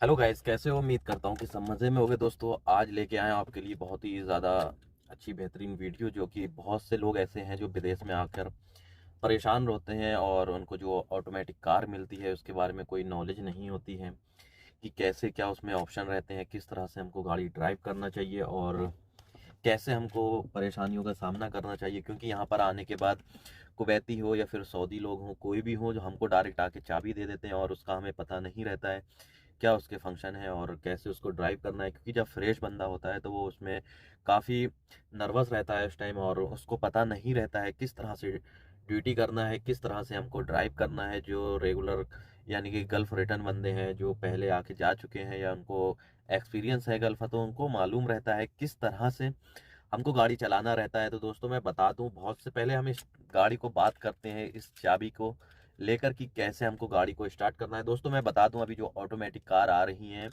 Hello guys, कैसे हो? उम्मीद करता हूँ कि सब मज़े में होगे। दोस्तों, आज लेके आए हैं आपके लिए बहुत ही ज़्यादा अच्छी बेहतरीन वीडियो, जो कि बहुत से लोग ऐसे हैं जो विदेश में आकर परेशान होते हैं और उनको जो ऑटोमेटिक कार मिलती है उसके बारे में कोई नॉलेज नहीं होती है कि कैसे क्या उसमें ऑप्शन रहते हैं, किस तरह से हमको गाड़ी ड्राइव करना चाहिए और कैसे हमको परेशानियों का सामना करना चाहिए। क्योंकि यहाँ पर आने के बाद कुवैती हो या फिर सऊदी लोग हों, कोई भी हो, जो हमको डायरेक्ट आके चाबी दे देते हैं और उसका हमें पता नहीं रहता है क्या उसके फंक्शन है और कैसे उसको ड्राइव करना है। क्योंकि जब फ्रेश बंदा होता है तो वो उसमें काफ़ी नर्वस रहता है उस टाइम और उसको पता नहीं रहता है किस तरह से ड्यूटी करना है, किस तरह से हमको ड्राइव करना है। जो रेगुलर यानी कि गल्फ़ रिटर्न बंदे हैं, जो पहले आके जा चुके हैं या उनको एक्सपीरियंस है गल्फ़, तो उनको मालूम रहता है किस तरह से हमको गाड़ी चलाना रहता है। तो दोस्तों, मैं बता दूं, बहुत से पहले हम इस गाड़ी को बात करते हैं, इस चाबी को लेकर कि कैसे हमको गाड़ी को स्टार्ट करना है। दोस्तों, मैं बता दूं, अभी जो ऑटोमेटिक कार आ रही हैं,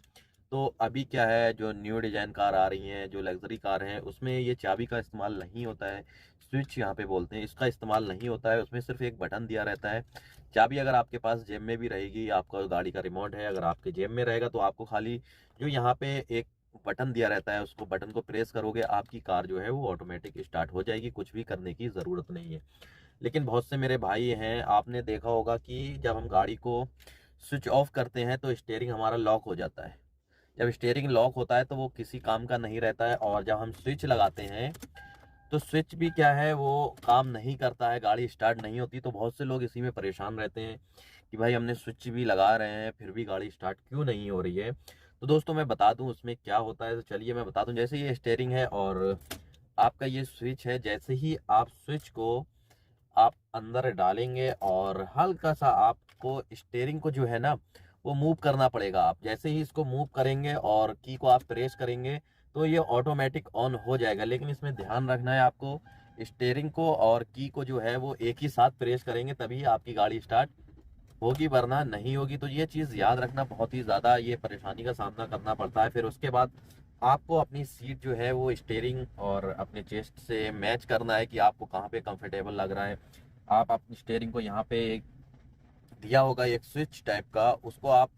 तो अभी क्या है, जो न्यू डिजाइन कार आ रही हैं, जो लग्जरी कार हैं, उसमें ये चाबी का इस्तेमाल नहीं होता है। स्विच यहाँ पे बोलते हैं, इसका इस्तेमाल नहीं होता है। उसमें सिर्फ एक बटन दिया रहता है। चाबी अगर आपके पास जेब में भी रहेगी, आपका गाड़ी का रिमोट है अगर आपके जेब में रहेगा, तो आपको खाली जो यहाँ पे एक बटन दिया रहता है, उसको बटन को प्रेस करोगे, आपकी कार जो है वो ऑटोमेटिक स्टार्ट हो जाएगी। कुछ भी करने की ज़रूरत नहीं है। लेकिन बहुत से मेरे भाई हैं, आपने देखा होगा कि जब हम गाड़ी को स्विच ऑफ करते हैं तो स्टीयरिंग हमारा लॉक हो जाता है। जब स्टीयरिंग लॉक होता है तो वो किसी काम का नहीं रहता है, और जब हम स्विच लगाते हैं तो स्विच भी क्या है, वो काम नहीं करता है, गाड़ी स्टार्ट नहीं होती। तो बहुत से लोग इसी में परेशान रहते हैं कि भाई हमने स्विच भी लगा रहे हैं फिर भी गाड़ी स्टार्ट क्यों नहीं हो रही है। तो दोस्तों, मैं बता दूं उसमें क्या होता है। तो चलिए मैं बता दूं। जैसे ये स्टीयरिंग है और आपका ये स्विच है, जैसे ही आप स्विच को आप अंदर डालेंगे और हल्का सा आपको स्टीयरिंग को जो है ना वो मूव करना पड़ेगा। आप जैसे ही इसको मूव करेंगे और की को आप प्रेस करेंगे तो ये ऑटोमेटिक ऑन हो जाएगा। लेकिन इसमें ध्यान रखना है आपको, स्टीयरिंग को और की को जो है वो एक ही साथ प्रेस करेंगे तभी आपकी गाड़ी स्टार्ट होगी, वरना नहीं होगी। तो ये चीज़ याद रखना, बहुत ही ज़्यादा ये परेशानी का सामना करना पड़ता है। फिर उसके बाद आपको अपनी सीट जो है वो स्टीयरिंग और अपने चेस्ट से मैच करना है कि आपको कहाँ पे कंफर्टेबल लग रहा है। आप अपनी स्टीयरिंग को यहाँ पे एक दिया होगा एक स्विच टाइप का, उसको आप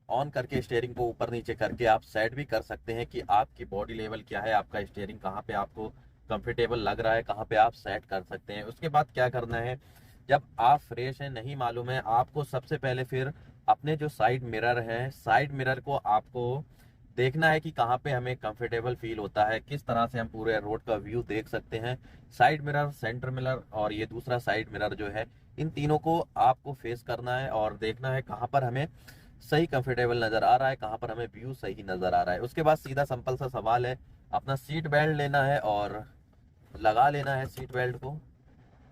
ऑन करके स्टीयरिंग को ऊपर नीचे करके आप सेट भी कर सकते हैं कि आपकी बॉडी लेवल क्या है, आपका स्टीयरिंग कहाँ पे आपको कंफर्टेबल लग रहा है, कहाँ पे आप सेट कर सकते हैं। उसके बाद क्या करना है, जब आप फ्रेश हैं, नहीं मालूम है आपको, सबसे पहले फिर अपने जो साइड मिरर है, साइड मिरर को आपको देखना है कि कहाँ पे हमें कंफर्टेबल फील होता है, किस तरह से हम पूरे रोड का व्यू देख सकते हैं। साइड मिरर, सेंटर मिरर और ये दूसरा साइड मिरर जो है, इन तीनों को आपको फेस करना है और देखना है कहाँ पर हमें सही कंफर्टेबल नजर आ रहा है, कहाँ पर हमें व्यू सही नजर आ रहा है। उसके बाद सीधा सिंपल सा सवाल है, अपना सीट बेल्ट लेना है और लगा लेना है सीट बेल्ट को।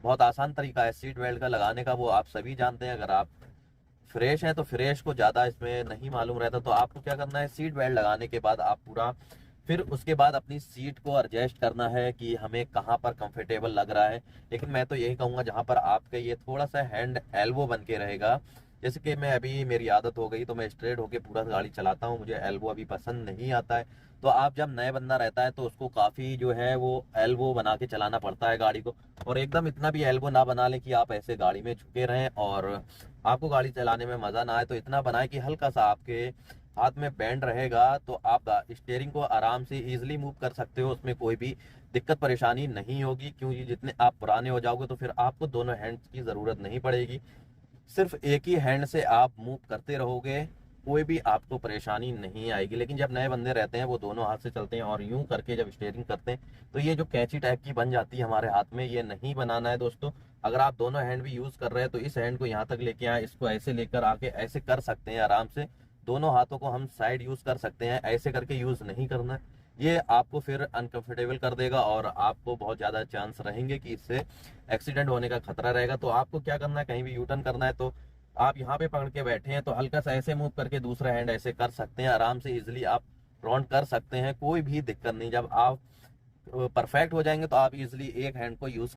बहुत आसान तरीका है सीट बेल्ट का लगाने का, वो आप सभी जानते हैं। अगर आप फ्रेश हैं तो फ्रेश को ज़्यादा इसमें नहीं मालूम रहता। तो आपको क्या करना है, सीट बेल्ट लगाने के बाद आप पूरा फिर उसके बाद अपनी सीट को एडजस्ट करना है कि हमें कहाँ पर कंफर्टेबल लग रहा है। लेकिन मैं तो यही कहूँगा जहाँ पर आपके ये थोड़ा सा हैंड एल्बो बन के रहेगा। जैसे कि मैं अभी, मेरी आदत हो गई तो मैं स्ट्रेट होके पूरा गाड़ी चलाता हूँ, मुझे एल्बो अभी पसंद नहीं आता है। तो आप जब नए बंदा रहता है तो उसको काफ़ी जो है वो एल्बो बना के चलाना पड़ता है गाड़ी को। और एकदम इतना भी एल्बो ना बना लें कि आप ऐसे गाड़ी में झुके रहें और आपको गाड़ी चलाने में मज़ा ना आए। तो इतना बनाए कि हल्का सा आपके हाथ में बैंड रहेगा तो आप स्टीयरिंग को आराम से इजीली मूव कर सकते हो, उसमें कोई भी दिक्कत परेशानी नहीं होगी। क्योंकि जितने आप पुराने हो जाओगे तो फिर आपको दोनों हैंड्स की ज़रूरत नहीं पड़ेगी, सिर्फ एक ही हैंड से आप मूव करते रहोगे, कोई भी आपको परेशानी नहीं आएगी। लेकिन जब नए बंदे रहते हैं वो दोनों हाथ से चलते हैं और यूं करके जब स्टीयरिंग करते हैं तो ये जो कैंची टाइप की बन जाती है हमारे हाथ में, ये नहीं बनाना है दोस्तों। अगर आप दोनों हैंड भी यूज कर रहे हैं तो इस हैंड को यहाँ तक लेके आए, इसको ऐसे लेकर आके ऐसे कर सकते हैं आराम से। दोनों हाथों को हम साइड यूज कर सकते हैं, ऐसे करके यूज नहीं करना है। ये आपको फिर अनकंफर्टेबल कर देगा और आपको बहुत ज़्यादा चांस रहेंगे कि इससे एक्सीडेंट होने का खतरा रहेगा। तो आपको क्या करना है, कहीं भी यू टर्न करना है तो आप यहाँ पे पकड़ के बैठे हैं तो हल्का सा ऐसे मूव करके दूसरा हैंड ऐसे कर सकते हैं, आराम से इजिली आप राउंड कर सकते हैं, कोई भी दिक्कत नहीं। जब आप परफेक्ट हो जाएंगे तो आप इजिली एक हैंड को यूज